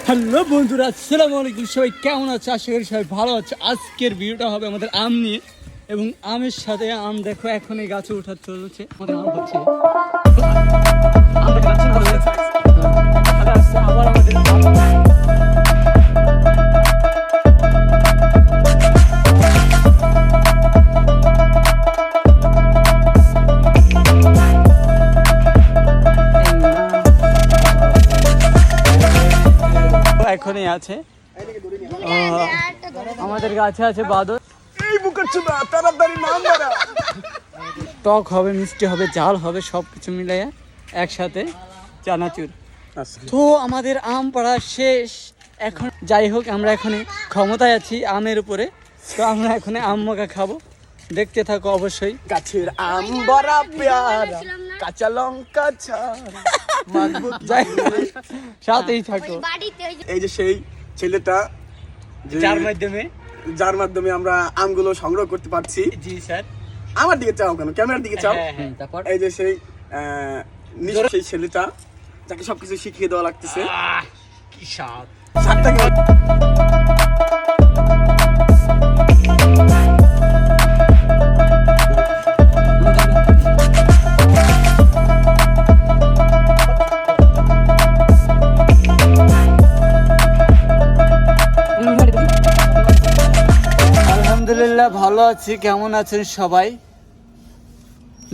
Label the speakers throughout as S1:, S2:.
S1: Hello বন্ধুরা, আসসালামু আলাইকুম। সবাই কেমন আছে? আশা করি সবাই ভালো আছে। আজকের ভিডিওটা হবে আমাদের আম নিয়ে, এবং আমের সাথে আম দেখো এখন এই গাছে ওঠা চলছে। আমাদের আম হচ্ছে আবার আমাদের এখনই আছে। আমাদের গাছে আছে বাদর। টক হবে, মিষ্টি হবে, ঝাল হবে, সবকিছু মিলাইয়া একসাথে চানাচুর। তো আমাদের আম পাড়া শেষ। এখন যাই হোক, আমরা এখন ক্ষমতায় আছি আমের উপরে। তো আমরা এখন আম মাখা খাবো, দেখতে থাকো অবশ্যই।
S2: গাছের আম বড়া পেয়ারা, কাঁচা লঙ্কা ছাড়া
S1: যাই সাথেই থাকো।
S2: এই যে সেই ছেলেটা যার মাধ্যমে আমরা আমগুলো সংগ্রহ করতে পারছি।
S1: জি স্যার।
S2: আমার দিকে চাও কেন, ক্যামেরার দিকে চাও।
S1: তারপর
S2: এই যে সেই সেই ছেলেটা যাকে সবকিছু শিখিয়ে দেওয়া লাগতেছে।
S1: কি স্বাদ!
S2: স্বাদটা কেমন?
S1: আলহামদুলিল্লাহ ভালো আছি। কেমন আছেন সবাই?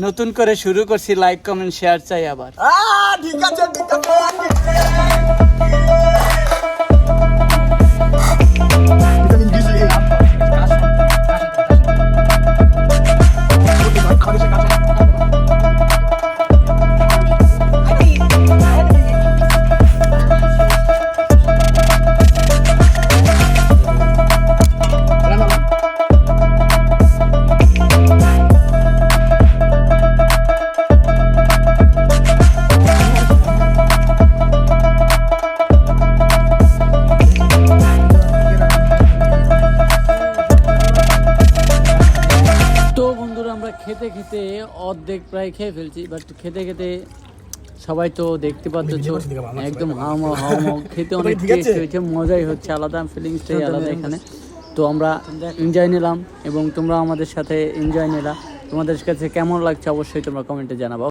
S1: নতুন করে শুরু করছি, লাইক কমেন্ট শেয়ার চাই আবার।
S2: ঠিক আছে, ঠিক আছে।
S1: আমরা খেতে খেতে অর্ধেক প্রায় খেয়ে ফেলছি, বাট খেতে খেতে সবাই তো দেখতে পাচ্ছ একদম হাওয়া খেতে অনেক টেস্ট হয়েছে, মজাই হচ্ছে, আলাদা ফিলিংসটাই আলাদা এখানে। তো আমরা এনজয় নিলাম এবং তোমরা আমাদের সাথে এনজয় নিলা। তোমাদের কাছে কেমন লাগছে অবশ্যই তোমরা কমেন্টে জানাবো।